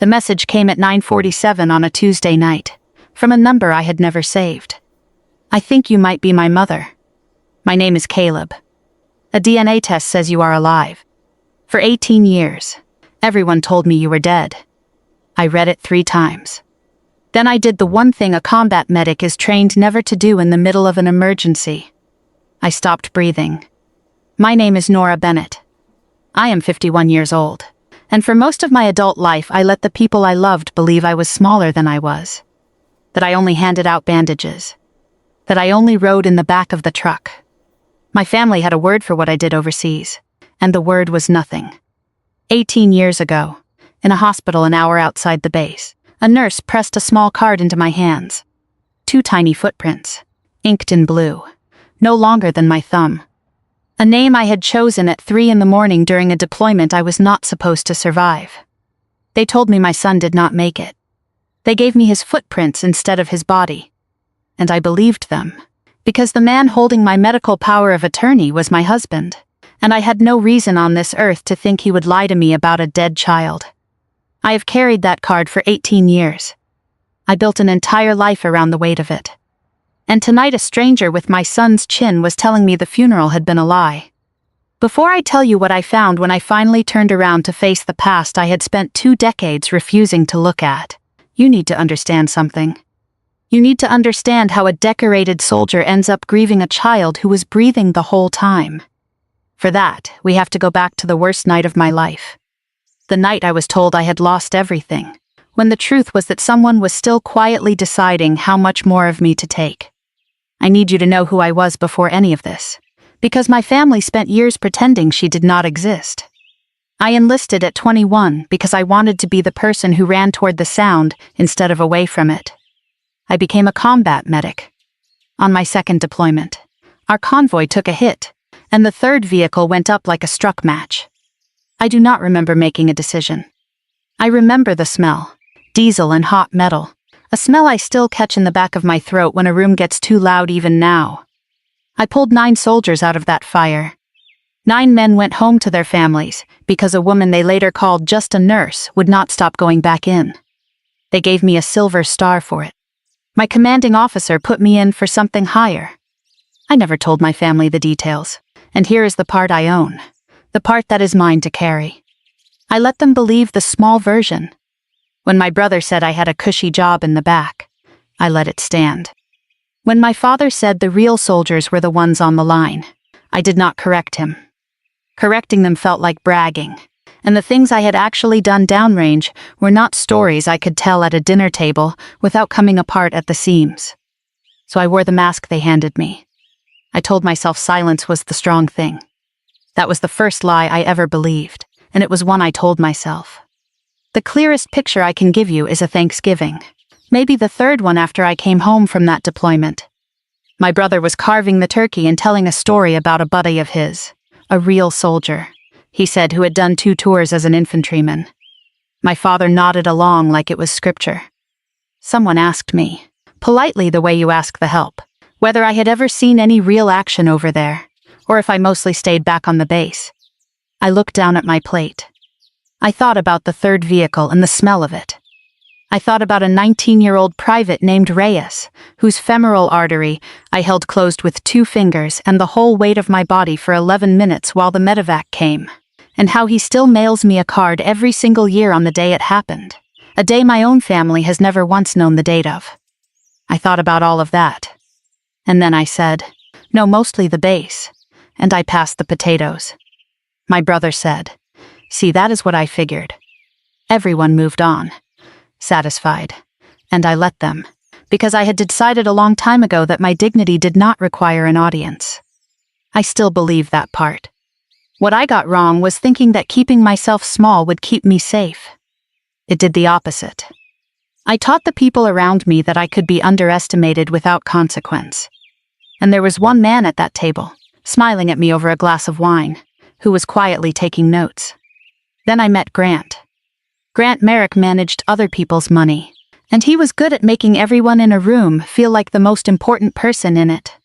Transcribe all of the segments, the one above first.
The message came at 9:47 on a Tuesday night, from a number I had never saved. I think you might be my mother. My name is Caleb. A DNA test says you are alive. For 18 years, everyone told me you were dead. I read it 3 times. Then I did the one thing a combat medic is trained never to do in the middle of an emergency. I stopped breathing. My name is Nora Bennett. I am 51 years old, and for most of my adult life I let the people I loved believe I was smaller than I was. That I only handed out bandages. That I only rode in the back of the truck. My family had a word for what I did overseas, and the word was nothing. 18 years ago, in a hospital an hour outside the base, a nurse pressed a small card into my hands. 2 tiny footprints, inked in blue, no longer than my thumb. A name I had chosen at 3 a.m. during a deployment I was not supposed to survive. They told me my son did not make it. They gave me his footprints instead of his body. And I believed them, because the man holding my medical power of attorney was my husband, and I had no reason on this earth to think he would lie to me about a dead child. I have carried that card for 18 years. I built an entire life around the weight of it. And tonight a stranger with my son's chin was telling me the funeral had been a lie. Before I tell you what I found when I finally turned around to face the past I had spent 2 decades refusing to look at, you need to understand something. You need to understand how a decorated soldier ends up grieving a child who was breathing the whole time. For that, we have to go back to the worst night of my life. The night I was told I had lost everything, when the truth was that someone was still quietly deciding how much more of me to take. I need you to know who I was before any of this, because my family spent years pretending she did not exist. I enlisted at 21 because I wanted to be the person who ran toward the sound instead of away from it. I became a combat medic. On my 2nd deployment, our convoy took a hit, and the 3rd vehicle went up like a struck match. I do not remember making a decision. I remember the smell, diesel and hot metal, a smell I still catch in the back of my throat when a room gets too loud even now. I pulled 9 soldiers out of that fire. 9 men went home to their families because a woman they later called just a nurse would not stop going back in. They gave me a silver star for it. My commanding officer put me in for something higher. I never told my family the details, and here is the part I own, the part that is mine to carry. I let them believe the small version. When my brother said I had a cushy job in the back, I let it stand. When my father said the real soldiers were the ones on the line, I did not correct him. Correcting them felt like bragging, and the things I had actually done downrange were not stories I could tell at a dinner table without coming apart at the seams. So I wore the mask they handed me. I told myself silence was the strong thing. That was the first lie I ever believed, and it was one I told myself. The clearest picture I can give you is a Thanksgiving, maybe the 3rd one after I came home from that deployment. My brother was carving the turkey and telling a story about a buddy of his, a real soldier, he said, who had done 2 tours as an infantryman. My father nodded along like it was scripture. Someone asked me, politely the way you ask the help, whether I had ever seen any real action over there, or if I mostly stayed back on the base. I looked down at my plate. I thought about the 3rd vehicle and the smell of it. I thought about a 19-year-old private named Reyes, whose femoral artery I held closed with 2 fingers and the whole weight of my body for 11 minutes while the medevac came, and how he still mails me a card every single year on the day it happened, a day my own family has never once known the date of. I thought about all of that. And then I said, no, mostly the base, and I passed the potatoes. My brother said, see, that is what I figured. Everyone moved on, satisfied, and I let them, because I had decided a long time ago that my dignity did not require an audience. I still believe that part. What I got wrong was thinking that keeping myself small would keep me safe. It did the opposite. I taught the people around me that I could be underestimated without consequence. And there was one man at that table, smiling at me over a glass of wine, who was quietly taking notes. Then I met Grant. Grant Merrick managed other people's money, and he was good at making everyone in a room feel like the most important person in it.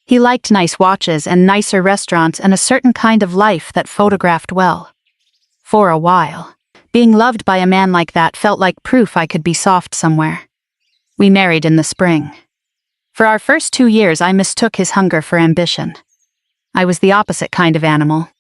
He liked nice watches and nicer restaurants and a certain kind of life that photographed well. For a while, Being loved by a man like that felt like proof I could be soft somewhere. We married in the spring. For our first 2 years, I mistook his hunger for ambition. I was the opposite kind of animal.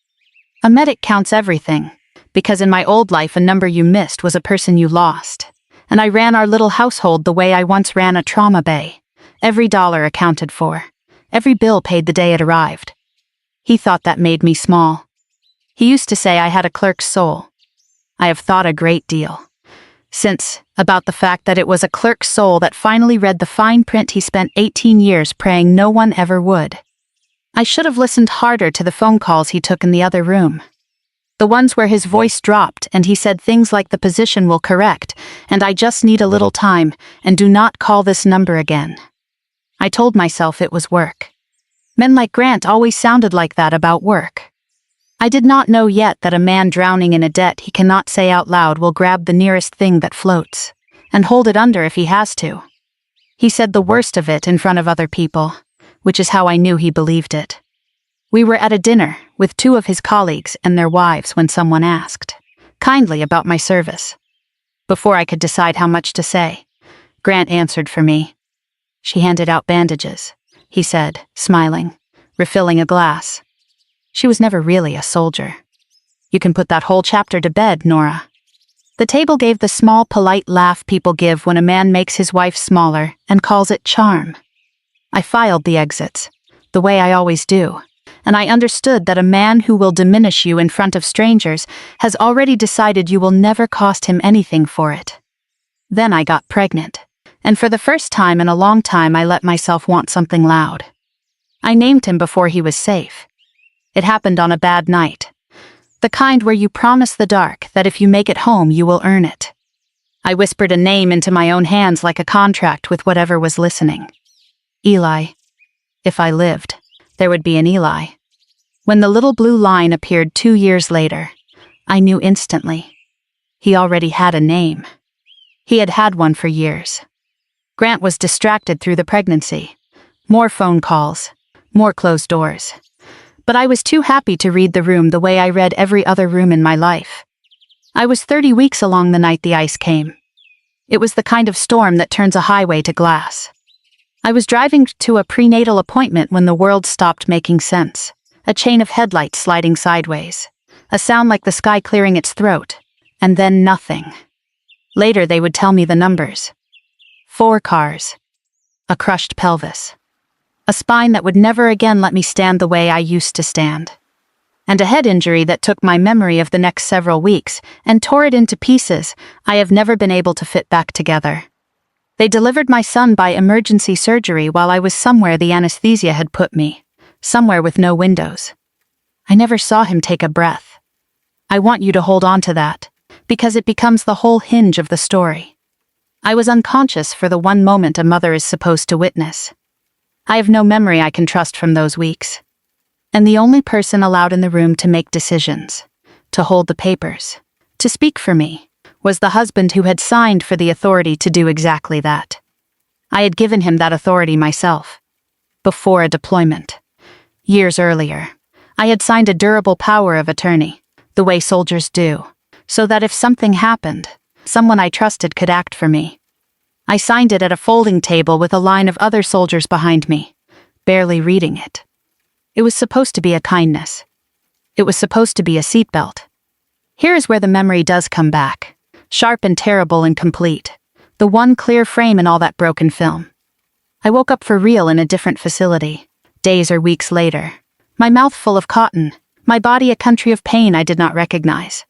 A medic counts everything, because in my old life a number you missed was a person you lost. And I ran our little household the way I once ran a trauma bay. Every dollar accounted for. Every bill paid the day it arrived. He thought that made me small. He used to say I had a clerk's soul. I have thought a great deal since about the fact that it was a clerk's soul that finally read the fine print he spent 18 years praying no one ever would. I should have listened harder to the phone calls he took in the other room. The ones where his voice dropped and he said things like the position will correct, and I just need a little time, and do not call this number again. I told myself it was work. Men like Grant always sounded like that about work. I did not know yet that a man drowning in a debt he cannot say out loud will grab the nearest thing that floats, and hold it under if he has to. He said the worst of it in front of other people, which is how I knew he believed it. We were at a dinner with 2 of his colleagues and their wives when someone asked, kindly, about my service. Before I could decide how much to say, Grant answered for me. She handed out bandages, he said, smiling, refilling a glass. She was never really a soldier. You can put that whole chapter to bed, Nora. The table gave the small, polite laugh people give when a man makes his wife smaller and calls it charm. I filed the exits, the way I always do, and I understood that a man who will diminish you in front of strangers has already decided you will never cost him anything for it. Then I got pregnant, and for the first time in a long time I let myself want something loud. I named him before he was safe. It happened on a bad night. The kind where you promise the dark that if you make it home you will earn it. I whispered a name into my own hands like a contract with whatever was listening. Eli. If I lived, there would be an Eli. When the little blue line appeared 2 years later, I knew instantly. He already had a name. He had had one for years. Grant was distracted through the pregnancy. More phone calls, more closed doors. But I was too happy to read the room the way I read every other room in my life. I was 30 weeks along the night the ice came. It was the kind of storm that turns a highway to glass. I was driving to a prenatal appointment when the world stopped making sense. A chain of headlights sliding sideways. A sound like the sky clearing its throat. And then nothing. Later they would tell me the numbers. 4 cars. A crushed pelvis. A spine that would never again let me stand the way I used to stand. And a head injury that took my memory of the next several weeks and tore it into pieces I have never been able to fit back together. They delivered my son by emergency surgery while I was somewhere the anesthesia had put me, somewhere with no windows. I never saw him take a breath. I want you to hold on to that, because it becomes the whole hinge of the story. I was unconscious for the one moment a mother is supposed to witness. I have no memory I can trust from those weeks. And the only person allowed in the room to make decisions, to hold the papers, to speak for me, was the husband who had signed for the authority to do exactly that. I had given him that authority myself. Before a deployment. Years earlier, I had signed a durable power of attorney, the way soldiers do, so that if something happened, someone I trusted could act for me. I signed it at a folding table with a line of other soldiers behind me, barely reading it. It was supposed to be a kindness. It was supposed to be a seatbelt. Here is where the memory does come back, sharp and terrible and complete, the one clear frame in all that broken film. I woke up for real in a different facility, days or weeks later, my mouth full of cotton, my body a country of pain I did not recognize.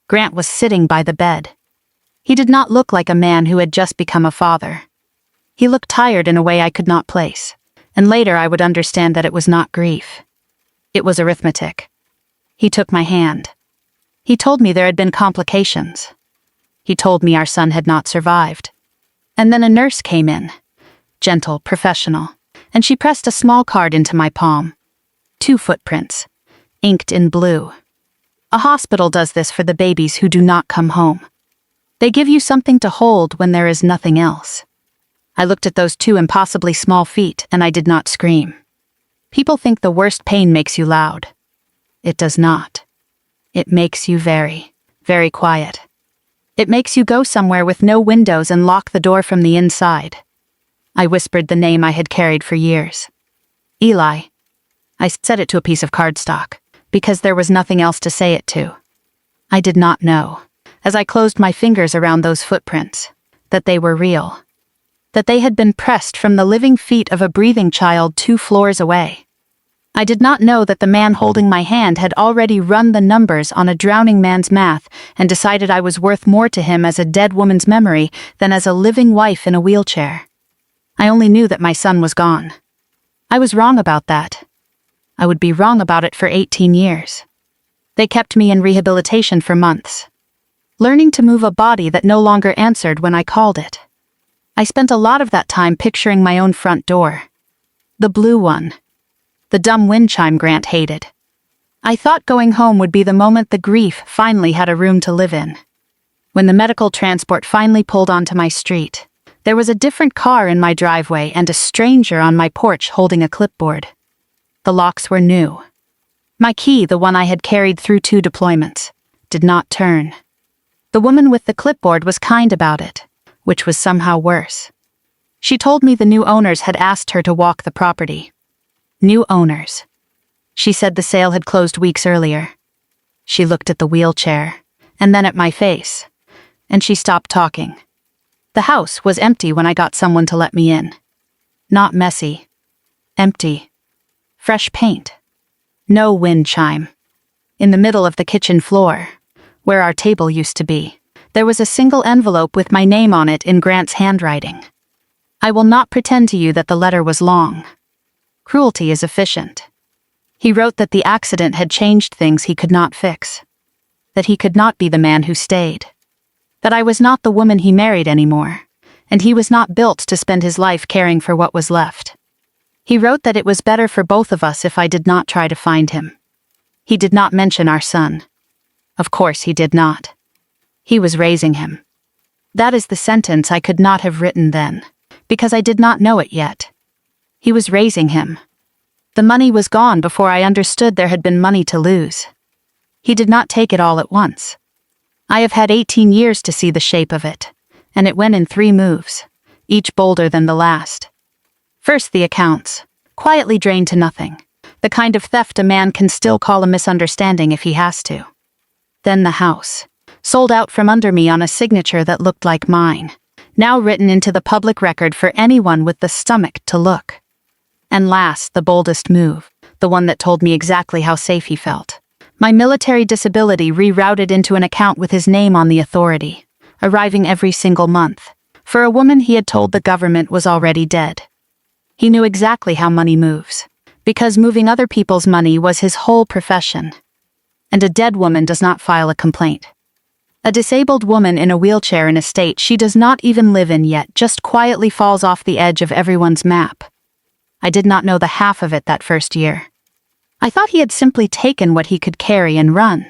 Grant was sitting by the bed. He did not look like a man who had just become a father. He looked tired in a way I could not place, and later I would understand that it was not grief. It was arithmetic. He took my hand. He told me there had been complications. He told me our son had not survived. And then a nurse came in, gentle, professional, and she pressed a small card into my palm. 2 footprints, inked in blue. A hospital does this for the babies who do not come home. They give you something to hold when there is nothing else. I looked at those 2 impossibly small feet and I did not scream. People think the worst pain makes you loud. It does not. It makes you very, very quiet. It makes you go somewhere with no windows and lock the door from the inside. I whispered the name I had carried for years. Eli. I said it to a piece of cardstock, because there was nothing else to say it to. I did not know, as I closed my fingers around those footprints, that they were real. That they had been pressed from the living feet of a breathing child 2 floors away. I did not know that the man holding my hand had already run the numbers on a drowning man's math and decided I was worth more to him as a dead woman's memory than as a living wife in a wheelchair. I only knew that my son was gone. I was wrong about that. I would be wrong about it for 18 years. They kept me in rehabilitation for months, learning to move a body that no longer answered when I called it. I spent a lot of that time picturing my own front door. The blue one. The dumb wind chime Grant hated. I thought going home would be the moment the grief finally had a room to live in. When the medical transport finally pulled onto my street, there was a different car in my driveway and a stranger on my porch holding a clipboard. The locks were new. My key, the one I had carried through 2 deployments, did not turn. The woman with the clipboard was kind about it, which was somehow worse. She told me the new owners had asked her to walk the property. New owners. She said the sale had closed weeks earlier. She looked at the wheelchair, and then at my face, and she stopped talking. The house was empty when I got someone to let me in. Not messy. Empty. Fresh paint. No wind chime. In the middle of the kitchen floor, where our table used to be, there was a single envelope with my name on it in Grant's handwriting. I will not pretend to you that the letter was long. Cruelty is efficient. He wrote that the accident had changed things he could not fix. That he could not be the man who stayed. That I was not the woman he married anymore, and he was not built to spend his life caring for what was left. He wrote that it was better for both of us if I did not try to find him. He did not mention our son. Of course he did not. He was raising him. That is the sentence I could not have written then, because I did not know it yet. He was raising him. The money was gone before I understood there had been money to lose. He did not take it all at once. I have had 18 years to see the shape of it, and it went in 3 moves, each bolder than the last. First the accounts, quietly drained to nothing, the kind of theft a man can still call a misunderstanding if he has to. Then the house, sold out from under me on a signature that looked like mine, now written into the public record for anyone with the stomach to look. And last, the boldest move, the one that told me exactly how safe he felt. My military disability rerouted into an account with his name on the authority, arriving every single month, for a woman he had told the government was already dead. He knew exactly how money moves, because moving other people's money was his whole profession. And a dead woman does not file a complaint. A disabled woman in a wheelchair in a state she does not even live in yet just quietly falls off the edge of everyone's map. I did not know the half of it that first year. I thought he had simply taken what he could carry and run.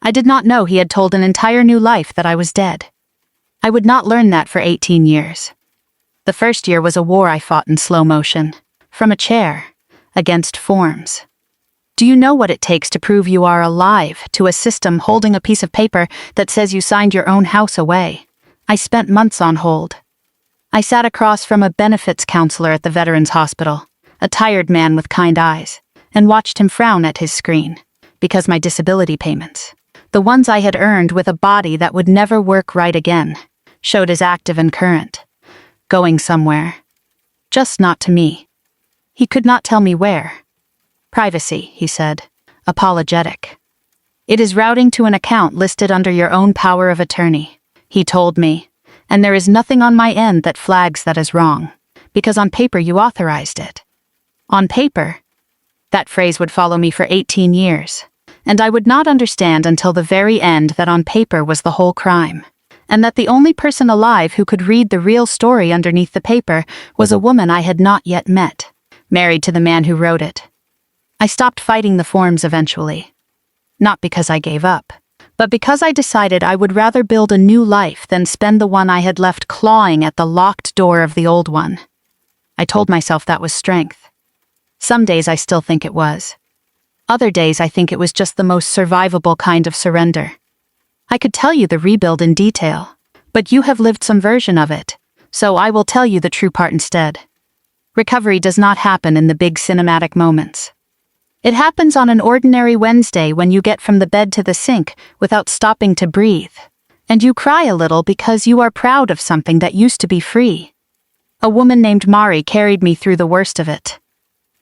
I did not know he had told an entire new life that I was dead. I would not learn that for 18 years. The first year was a war I fought in slow motion, from a chair, against forms. Do you know what it takes to prove you are alive to a system holding a piece of paper that says you signed your own house away? I spent months on hold. I sat across from a benefits counselor at the Veterans Hospital, a tired man with kind eyes, and watched him frown at his screen, because my disability payments, the ones I had earned with a body that would never work right again, showed as active and current. Going somewhere. Just not to me. He could not tell me where. Privacy, he said, apologetic. It is routing to an account listed under your own power of attorney, he told me, and there is nothing on my end that flags that as wrong, because on paper you authorized it. On paper? That phrase would follow me for 18 years, and I would not understand until the very end that on paper was the whole crime, and that the only person alive who could read the real story underneath the paper was a woman I had not yet met, married to the man who wrote it. I stopped fighting the forms eventually. Not because I gave up, but because I decided I would rather build a new life than spend the one I had left clawing at the locked door of the old one. I told myself that was strength. Some days I still think it was. Other days I think it was just the most survivable kind of surrender. I could tell you the rebuild in detail, but you have lived some version of it, so I will tell you the true part instead. Recovery does not happen in the big cinematic moments. It happens on an ordinary Wednesday when you get from the bed to the sink without stopping to breathe, and you cry a little because you are proud of something that used to be free. A woman named Mari carried me through the worst of it.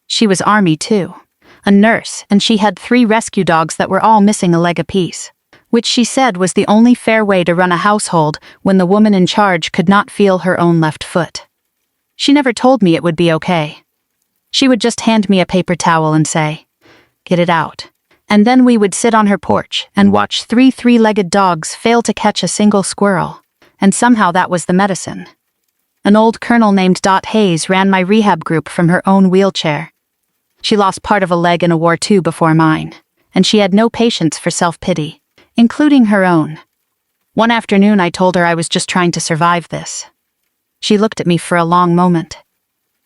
She was Army too, a nurse, and she had 3 rescue dogs that were all missing a leg apiece, which she said was the only fair way to run a household when the woman in charge could not feel her own left foot. She never told me it would be okay. She would just hand me a paper towel and say, "Get it out." And then we would sit on her porch and watch 3 three-legged dogs fail to catch a single squirrel, and somehow that was the medicine. An old colonel named Dot Hayes ran my rehab group from her own wheelchair. She lost part of a leg in a war too before mine, and she had no patience for self-pity, including her own. One afternoon I told her I was just trying to survive this. She looked at me for a long moment.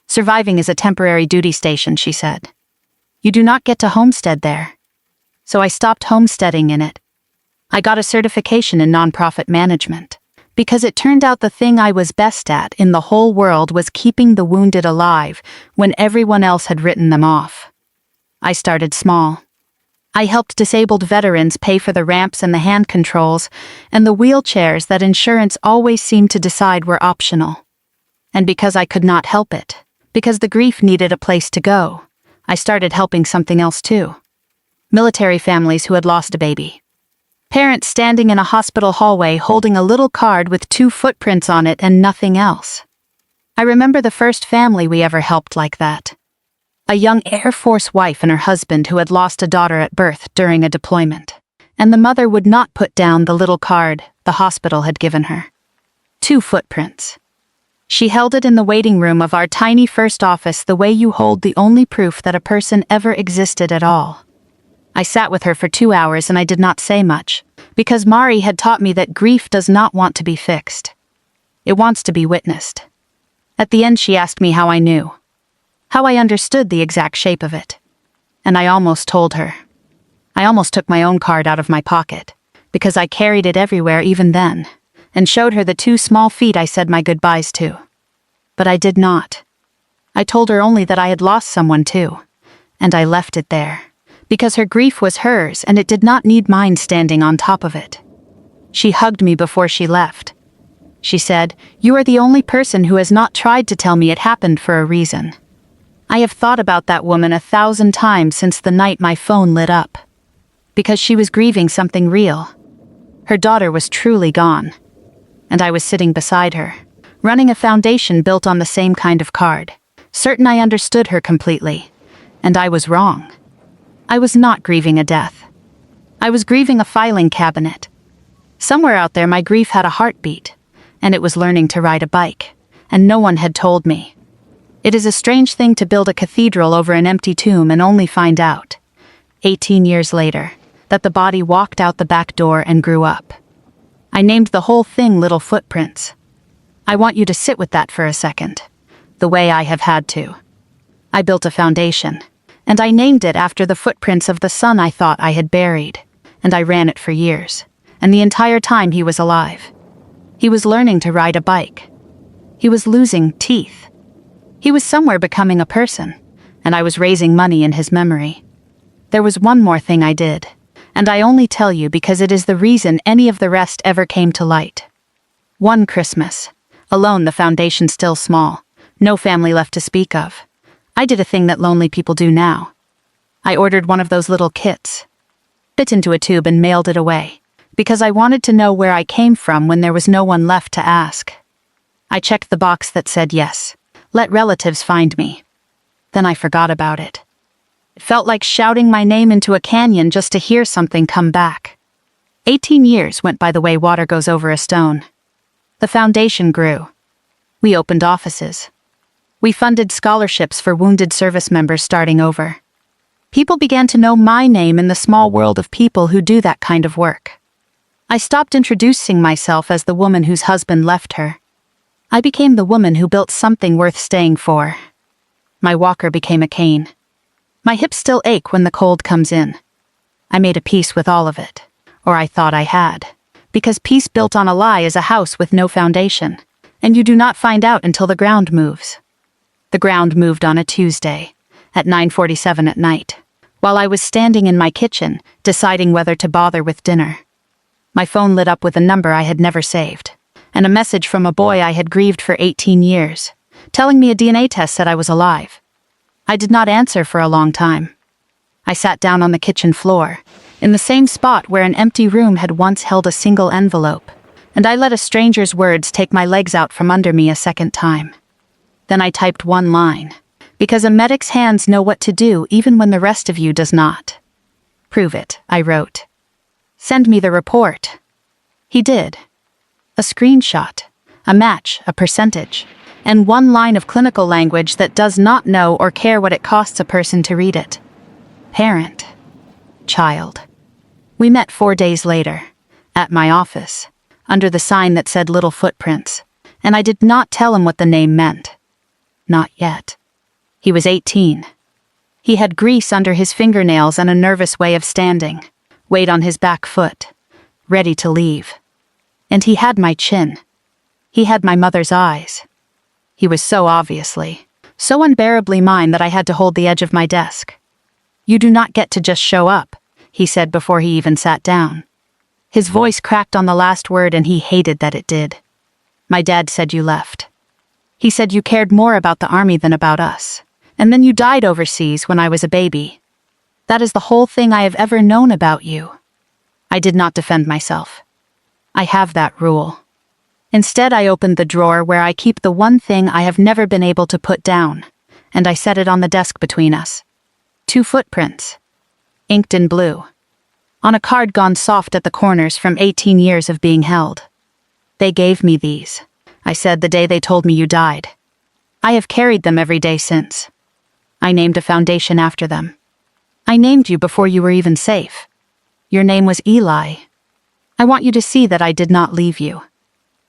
"Surviving is a temporary duty station," she said. "You do not get to homestead there." So I stopped homesteading in it. I got a certification in nonprofit management, because it turned out the thing I was best at in the whole world was keeping the wounded alive when everyone else had written them off. I started small. I helped disabled veterans pay for the ramps and the hand controls and the wheelchairs that insurance always seemed to decide were optional. And because I could not help it, because the grief needed a place to go, I started helping something else too. Military families who had lost a baby. Parents standing in a hospital hallway holding a little card with 2 footprints on it and nothing else. I remember the first family we ever helped like that. A young Air Force wife and her husband who had lost a daughter at birth during a deployment, and the mother would not put down the little card the hospital had given her. 2 footprints. She held it in the waiting room of our tiny first office the way you hold the only proof that a person ever existed at all. I sat with her for 2 hours and I did not say much, because Mari had taught me that grief does not want to be fixed. It wants to be witnessed. At the end she asked me how I knew, how I understood the exact shape of it. And I almost told her. I almost took my own card out of my pocket, because I carried it everywhere even then, and showed her the 2 small feet I said my goodbyes to. But I did not. I told her only that I had lost someone too, and I left it there, because her grief was hers and it did not need mine standing on top of it. She hugged me before she left. She said, "You are the only person who has not tried to tell me it happened for a reason." I have thought about that woman 1,000 times since the night my phone lit up. Because she was grieving something real. Her daughter was truly gone. And I was sitting beside her, running a foundation built on the same kind of card, certain I understood her completely. And I was wrong. I was not grieving a death. I was grieving a filing cabinet. Somewhere out there my grief had a heartbeat, and it was learning to ride a bike, and no one had told me. It is a strange thing to build a cathedral over an empty tomb and only find out, 18 years later, that the body walked out the back door and grew up. I named the whole thing Little Footprints. I want you to sit with that for a second, the way I have had to. I built a foundation, and I named it after the footprints of the son I thought I had buried, and I ran it for years, and the entire time he was alive. He was learning to ride a bike. He was losing teeth. He was somewhere becoming a person, and I was raising money in his memory. There was one more thing I did, and I only tell you because it is the reason any of the rest ever came to light. One Christmas, alone, the foundation still small, no family left to speak of, I did a thing that lonely people do now. I ordered one of those little kits, fit into a tube and mailed it away, because I wanted to know where I came from when there was no one left to ask. I checked the box that said yes. Let relatives find me. Then I forgot about it. It felt like shouting my name into a canyon just to hear something come back. 18 years went by the way water goes over a stone. The foundation grew. We opened offices. We funded scholarships for wounded service members starting over. People began to know my name in the small world of people who do that kind of work. I stopped introducing myself as the woman whose husband left her. I became the woman who built something worth staying for. My walker became a cane. My hips still ache when the cold comes in. I made a peace with all of it, or I thought I had, because peace built on a lie is a house with no foundation, and you do not find out until the ground moves. The ground moved on a Tuesday, at 9:47 at night, while I was standing in my kitchen, deciding whether to bother with dinner. My phone lit up with a number I had never saved, and a message from a boy I had grieved for 18 years, telling me a DNA test said I was alive. I did not answer for a long time. I sat down on the kitchen floor, in the same spot where an empty room had once held a single envelope, and I let a stranger's words take my legs out from under me a second time. Then I typed one line, because a medic's hands know what to do even when the rest of you does not. "Prove it," I wrote. "Send me the report." He did. A screenshot, a match, a percentage, and one line of clinical language that does not know or care what it costs a person to read it. Parent. Child. We met 4 days later, at my office, under the sign that said Little Footprints, and I did not tell him what the name meant. Not yet. He was 18. He had grease under his fingernails and a nervous way of standing, weight on his back foot, ready to leave. And he had my chin. He had my mother's eyes. He was so obviously, so unbearably mine that I had to hold the edge of my desk. "You do not get to just show up," he said before he even sat down. His voice cracked on the last word and he hated that it did. "My dad said you left. He said you cared more about the army than about us, and then you died overseas when I was a baby. That is the whole thing I have ever known about you." I did not defend myself. I have that rule. Instead, I opened the drawer where I keep the one thing I have never been able to put down, and I set it on the desk between us. 2 footprints, inked in blue, on a card gone soft at the corners from 18 years of being held. "They gave me these," I said the day they told me you died. "I have carried them every day since. I named a foundation after them. I named you before you were even safe. Your name was Eli. I want you to see that I did not leave you.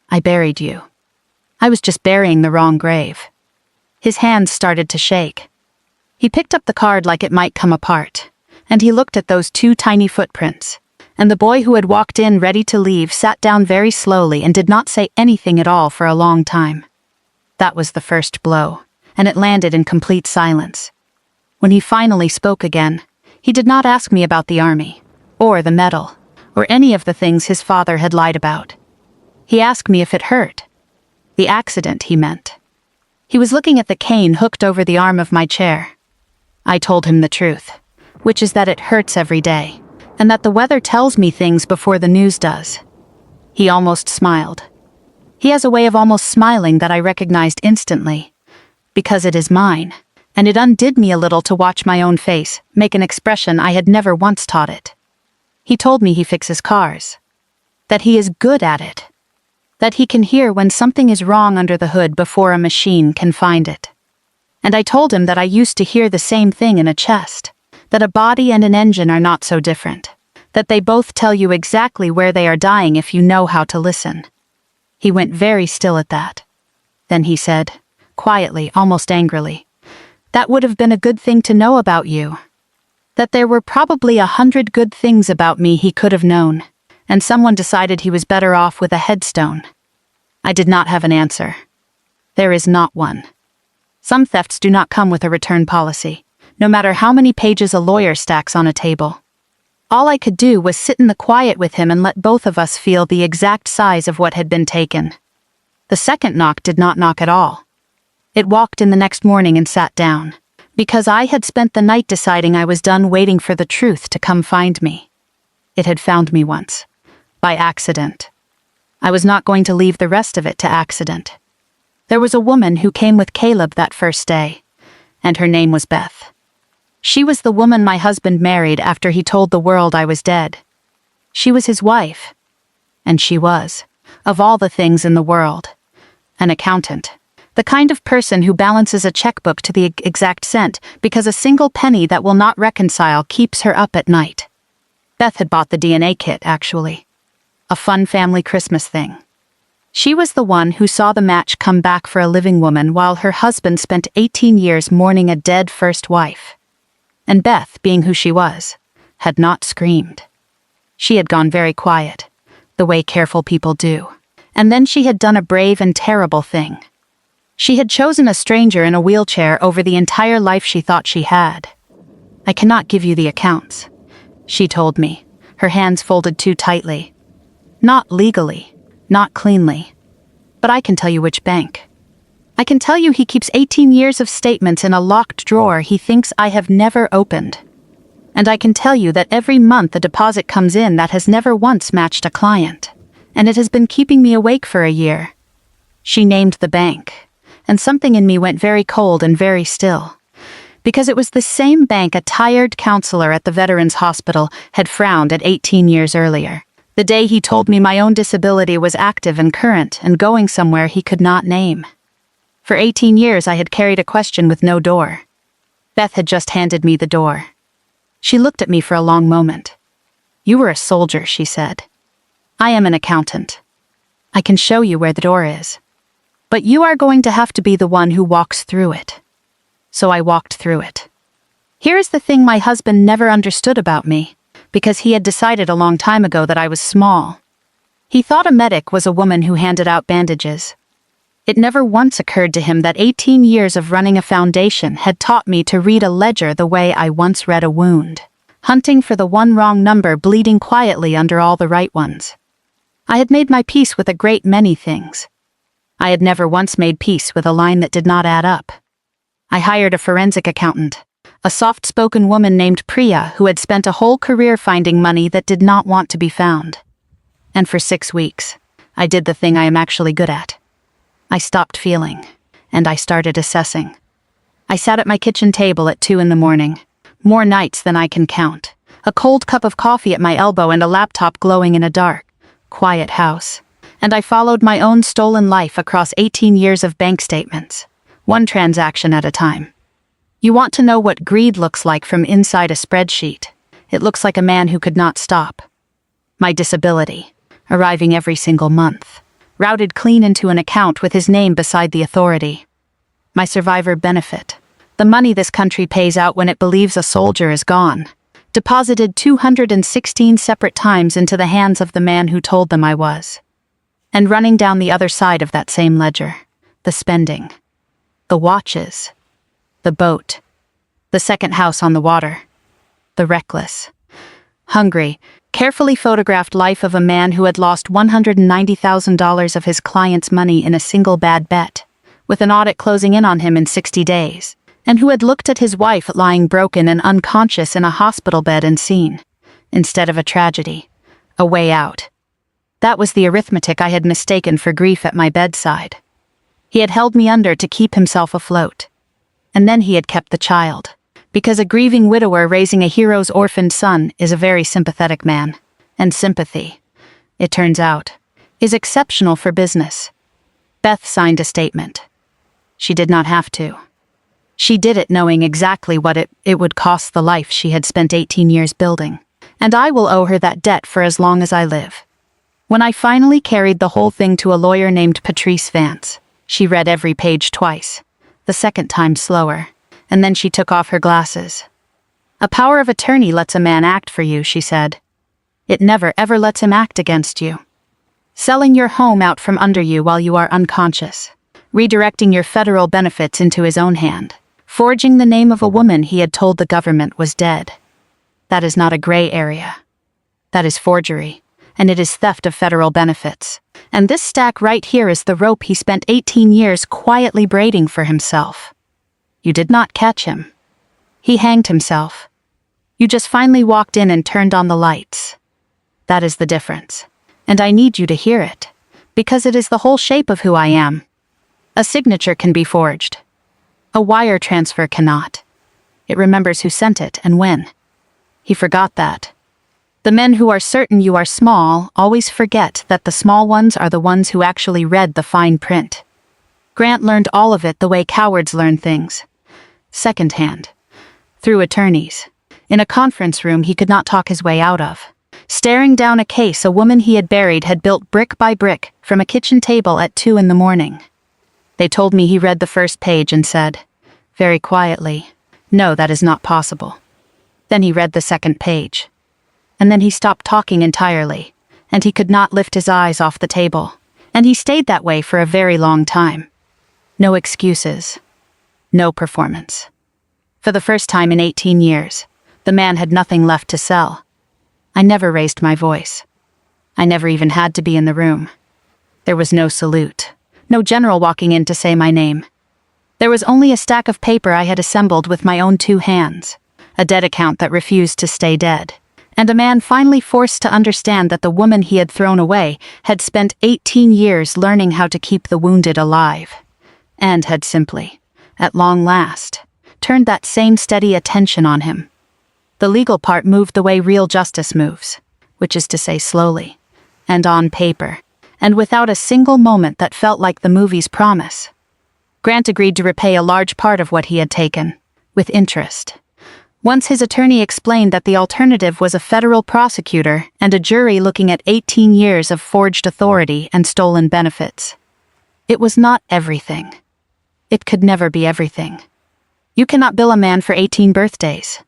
I buried you. I was just burying the wrong grave." His hands started to shake. He picked up the card like it might come apart, and he looked at those 2 tiny footprints, and the boy who had walked in ready to leave sat down very slowly and did not say anything at all for a long time. That was the first blow, and it landed in complete silence. When he finally spoke again, he did not ask me about the army, or the medal, or any of the things his father had lied about. He asked me if it hurt. The accident, he meant. He was looking at the cane hooked over the arm of my chair. I told him the truth, which is that it hurts every day, and that the weather tells me things before the news does. He almost smiled. He has a way of almost smiling that I recognized instantly, because it is mine, and it undid me a little to watch my own face make an expression I had never once taught it. He told me he fixes cars, that he is good at it, that he can hear when something is wrong under the hood before a machine can find it. And I told him that I used to hear the same thing in a chest, that a body and an engine are not so different, that they both tell you exactly where they are dying if you know how to listen. He went very still at that. Then he said, quietly, almost angrily, "That would have been a good thing to know about you. That there were probably 100 good things about me he could have known, and someone decided he was better off with a headstone." I did not have an answer. There is not one. Some thefts do not come with a return policy, no matter how many pages a lawyer stacks on a table. All I could do was sit in the quiet with him and let both of us feel the exact size of what had been taken. The second knock did not knock at all. It walked in the next morning and sat down, because I had spent the night deciding I was done waiting for the truth to come find me. It had found me once, by accident. I was not going to leave the rest of it to accident. There was a woman who came with Caleb that first day, and her name was Beth. She was the woman my husband married after he told the world I was dead. She was his wife, and she was, of all the things in the world, an accountant, the kind of person who balances a checkbook to the exact cent because a single penny that will not reconcile keeps her up at night. Beth had bought the DNA kit, actually. A fun family Christmas thing. She was the one who saw the match come back for a living woman while her husband spent 18 years mourning a dead first wife. And Beth, being who she was, had not screamed. She had gone very quiet, the way careful people do. And then she had done a brave and terrible thing. She had chosen a stranger in a wheelchair over the entire life she thought she had. "I cannot give you the accounts," she told me, her hands folded too tightly. "Not legally, not cleanly. But I can tell you which bank. I can tell you he keeps 18 years of statements in a locked drawer he thinks I have never opened. And I can tell you that every month a deposit comes in that has never once matched a client. And it has been keeping me awake for a year." She named the bank, and something in me went very cold and very still. Because it was the same bank a tired counselor at the Veterans Hospital had frowned at 18 years earlier, the day he told me my own disability was active and current and going somewhere he could not name. For 18 years I had carried a question with no door. Beth had just handed me the door. She looked at me for a long moment. "You were a soldier," she said. "I am an accountant. I can show you where the door is. But you are going to have to be the one who walks through it." So I walked through it. Here is the thing my husband never understood about me, because he had decided a long time ago that I was small. He thought a medic was a woman who handed out bandages. It never once occurred to him that 18 years of running a foundation had taught me to read a ledger the way I once read a wound, hunting for the one wrong number bleeding quietly under all the right ones. I had made my peace with a great many things. I had never once made peace with a line that did not add up. I hired a forensic accountant, a soft-spoken woman named Priya who had spent a whole career finding money that did not want to be found. And for 6 weeks, I did the thing I am actually good at. I stopped feeling, and I started assessing. I sat at my kitchen table at 2 a.m, more nights than I can count, a cold cup of coffee at my elbow and a laptop glowing in a dark, quiet house. And I followed my own stolen life across 18 years of bank statements, one transaction at a time. You want to know what greed looks like from inside a spreadsheet. It looks like a man who could not stop. My disability, arriving every single month, routed clean into an account with his name beside the authority. My survivor benefit, the money this country pays out when it believes a soldier is gone, deposited 216 separate times into the hands of the man who told them I was. And running down the other side of that same ledger, the spending, the watches, the boat, the second house on the water, the reckless, hungry, carefully photographed life of a man who had lost $190,000 of his client's money in a single bad bet, with an audit closing in on him in 60 days, and who had looked at his wife lying broken and unconscious in a hospital bed and seen, instead of a tragedy, a way out. That was the arithmetic I had mistaken for grief at my bedside. He had held me under to keep himself afloat. And then he had kept the child, because a grieving widower raising a hero's orphaned son is a very sympathetic man, and sympathy, it turns out, is exceptional for business. Beth signed a statement. She did not have to. She did it knowing exactly what it would cost the life she had spent 18 years building, and I will owe her that debt for as long as I live. When I finally carried the whole thing to a lawyer named Patrice Vance, she read every page twice, the second time slower, and then she took off her glasses. "A power of attorney lets a man act for you," she said. "It never ever lets him act against you. Selling your home out from under you while you are unconscious, redirecting your federal benefits into his own hand, forging the name of a woman he had told the government was dead. That is not a gray area. That is forgery, and it is theft of federal benefits. And this stack right here is the rope he spent 18 years quietly braiding for himself. You did not catch him. He hanged himself. You just finally walked in and turned on the lights. That is the difference. And I need you to hear it, because it is the whole shape of who I am. A signature can be forged. A wire transfer cannot. It remembers who sent it and when. He forgot that. The men who are certain you are small always forget that the small ones are the ones who actually read the fine print. Grant learned all of it the way cowards learn things. Secondhand. Through attorneys. In a conference room he could not talk his way out of. Staring down a case a woman he had buried had built brick by brick from a kitchen table at 2 a.m. They told me he read the first page and said, very quietly, "No, that is not possible." Then he read the second page. And then he stopped talking entirely, and he could not lift his eyes off the table, and he stayed that way for a very long time. No excuses. No performance. For the first time in 18 years, the man had nothing left to sell. I never raised my voice. I never even had to be in the room. There was no salute, no general walking in to say my name. There was only a stack of paper I had assembled with my own 2 hands, a dead account that refused to stay dead, and a man finally forced to understand that the woman he had thrown away had spent 18 years learning how to keep the wounded alive, and had simply, at long last, turned that same steady attention on him. The legal part moved the way real justice moves, which is to say slowly, and on paper, and without a single moment that felt like the movie's promise. Grant agreed to repay a large part of what he had taken, with interest. Once his attorney explained that the alternative was a federal prosecutor and a jury looking at 18 years of forged authority and stolen benefits. It was not everything. It could never be everything. You cannot bill a man for 18 birthdays.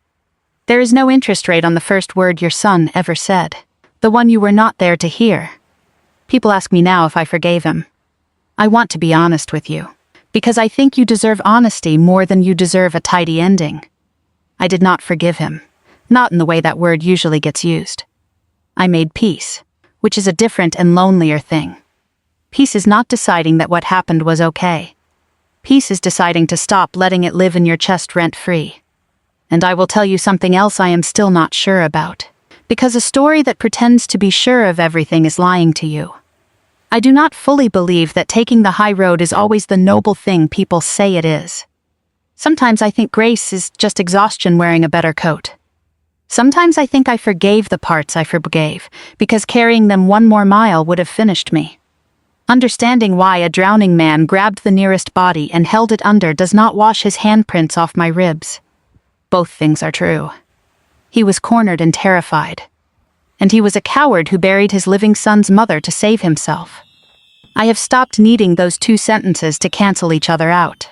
There is no interest rate on the first word your son ever said, the one you were not there to hear. People ask me now if I forgave him. I want to be honest with you, because I think you deserve honesty more than you deserve a tidy ending. I did not forgive him, not in the way that word usually gets used. I made peace, which is a different and lonelier thing. Peace is not deciding that what happened was okay. Peace is deciding to stop letting it live in your chest rent-free. And I will tell you something else I am still not sure about, because a story that pretends to be sure of everything is lying to you. I do not fully believe that taking the high road is always the noble thing people say it is. Sometimes I think grace is just exhaustion wearing a better coat. Sometimes I think I forgave the parts I forgave, because carrying them 1 more mile would have finished me. Understanding why a drowning man grabbed the nearest body and held it under does not wash his handprints off my ribs. Both things are true. He was cornered and terrified. And he was a coward who buried his living son's mother to save himself. I have stopped needing those 2 sentences to cancel each other out.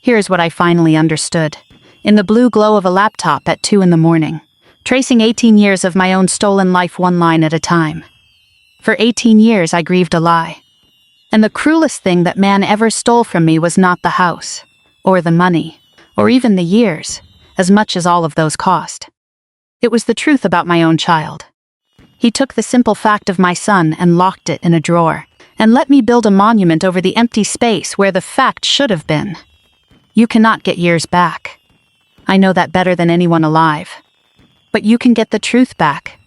Here's what I finally understood, in the blue glow of a laptop at 2 in the morning, tracing 18 years of my own stolen life 1 line at a time. For 18 years I grieved a lie. And the cruelest thing that man ever stole from me was not the house, or the money, or even the years, as much as all of those cost. It was the truth about my own child. He took the simple fact of my son and locked it in a drawer, and let me build a monument over the empty space where the fact should have been. You cannot get years back. I know that better than anyone alive. But you can get the truth back.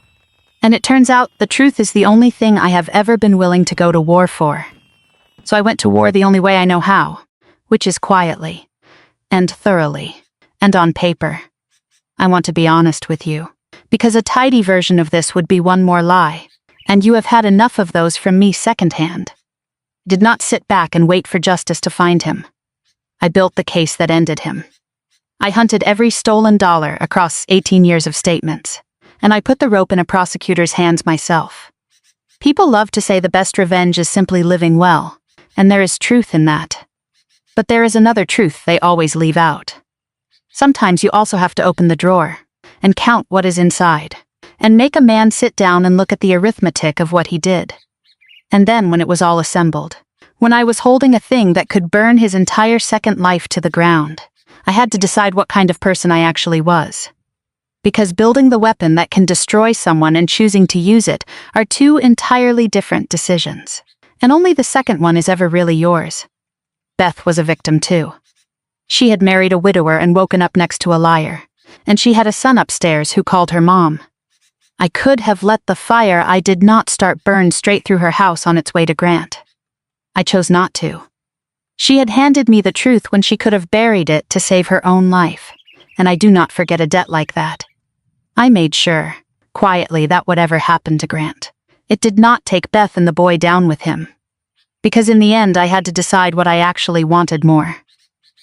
And it turns out the truth is the only thing I have ever been willing to go to war for. So I went to war the only way I know how, which is quietly, and thoroughly, and on paper. I want to be honest with you, because a tidy version of this would be 1 more lie, and you have had enough of those from me secondhand. I did not sit back and wait for justice to find him. I built the case that ended him. I hunted every stolen dollar across 18 years of statements, and I put the rope in a prosecutor's hands myself. People love to say the best revenge is simply living well, and there is truth in that. But there is another truth they always leave out. Sometimes you also have to open the drawer, and count what is inside, and make a man sit down and look at the arithmetic of what he did. And then when it was all assembled, when I was holding a thing that could burn his entire second life to the ground, I had to decide what kind of person I actually was. Because building the weapon that can destroy someone and choosing to use it are 2 entirely different decisions, and only the second one is ever really yours. Beth was a victim too. She had married a widower and woken up next to a liar, and she had a son upstairs who called her mom. I could have let the fire I did not start burn straight through her house on its way to Grant. I chose not to. She had handed me the truth when she could have buried it to save her own life, and I do not forget a debt like that. I made sure, quietly, that whatever happened to Grant, it did not take Beth and the boy down with him. Because in the end I had to decide what I actually wanted more.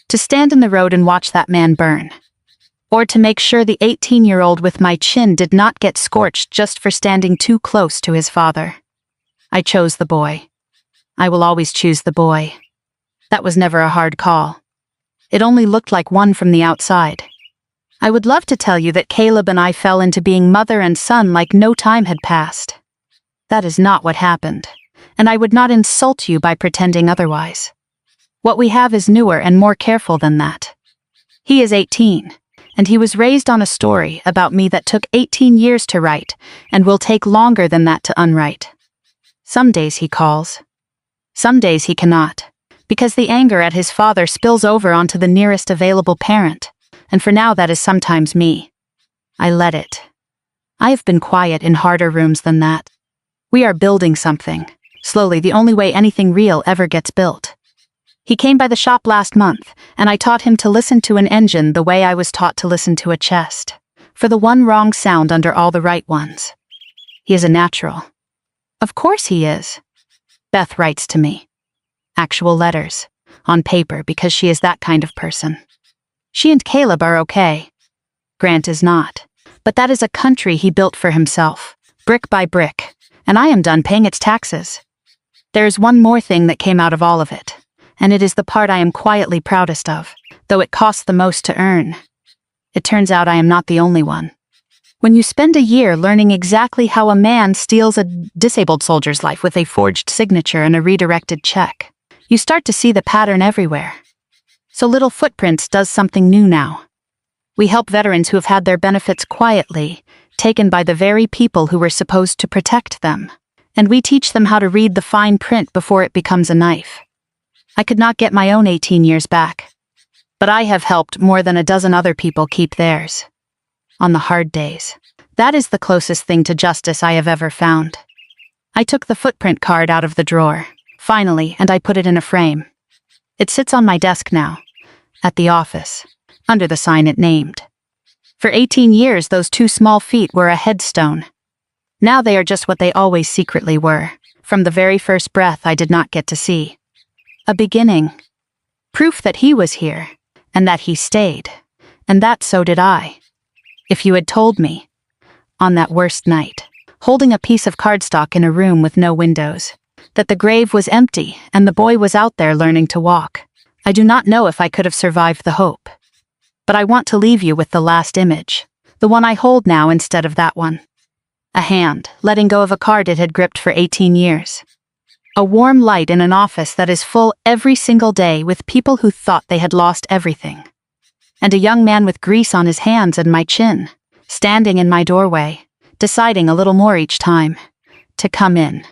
To stand in the road and watch that man burn. Or to make sure the 18-year-old with my chin did not get scorched just for standing too close to his father. I chose the boy. I will always choose the boy. That was never a hard call. It only looked like one from the outside. I would love to tell you that Caleb and I fell into being mother and son like no time had passed. That is not what happened, and I would not insult you by pretending otherwise. What we have is newer and more careful than that. He is 18, and he was raised on a story about me that took 18 years to write and will take longer than that to unwrite. Some days he calls. Some days he cannot, because the anger at his father spills over onto the nearest available parent, and for now that is sometimes me. I let it. I have been quiet in harder rooms than that. We are building something, slowly, the only way anything real ever gets built. He came by the shop last month, and I taught him to listen to an engine the way I was taught to listen to a chest, for the one wrong sound under all the right ones. He is a natural. Of course he is. Beth writes to me. Actual letters, on paper, because she is that kind of person. She and Caleb are okay. Grant is not, but that is a country he built for himself, brick by brick, and I am done paying its taxes. There is one more thing that came out of all of it, and it is the part I am quietly proudest of, though it costs the most to earn. It turns out I am not the only one. When you spend a year learning exactly how a man steals a disabled soldier's life with a forged signature and a redirected check, you start to see the pattern everywhere. So Little Footprints does something new now. We help veterans who have had their benefits quietly taken by the very people who were supposed to protect them, and we teach them how to read the fine print before it becomes a knife. I could not get my own 18 years back, but I have helped more than a dozen other people keep theirs. On the hard days. That is the closest thing to justice I have ever found. I took the footprint card out of the drawer, finally, and I put it in a frame. It sits on my desk now, at the office, under the sign it named. For 18 years, those 2 small feet were a headstone. Now they are just what they always secretly were, from the very first breath I did not get to see. A beginning. Proof that he was here, and that he stayed, and that so did I. If you had told me, on that worst night, holding a piece of cardstock in a room with no windows, that the grave was empty and the boy was out there learning to walk, I do not know if I could have survived the hope. But I want to leave you with the last image, the one I hold now instead of that one. A hand, letting go of a card it had gripped for 18 years. A warm light in an office that is full every single day with people who thought they had lost everything. And a young man with grease on his hands and my chin, standing in my doorway, deciding a little more each time to come in.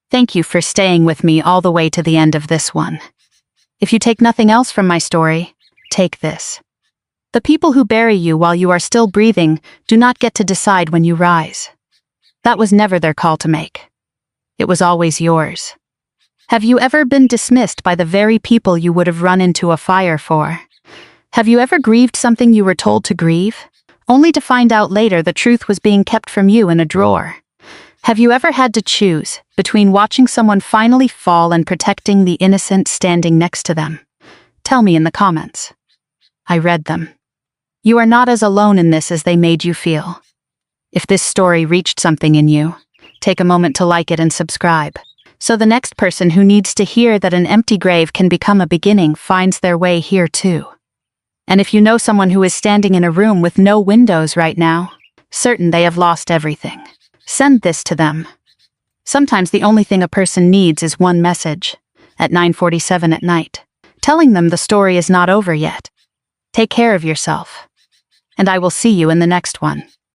Thank you for staying with me all the way to the end of this one. If you take nothing else from my story, take this. The people who bury you while you are still breathing do not get to decide when you rise. That was never their call to make. It was always yours. Have you ever been dismissed by the very people you would have run into a fire for? Have you ever grieved something you were told to grieve, only to find out later the truth was being kept from you in a drawer? Have you ever had to choose between watching someone finally fall and protecting the innocent standing next to them? Tell me in the comments. I read them. You are not as alone in this as they made you feel. If this story reached something in you, take a moment to like it and subscribe, so the next person who needs to hear that an empty grave can become a beginning finds their way here too. And if you know someone who is standing in a room with no windows right now, certain they have lost everything, send this to them. Sometimes the only thing a person needs is one message, at 9:47 at night, telling them the story is not over yet. Take care of yourself, and I will see you in the next one.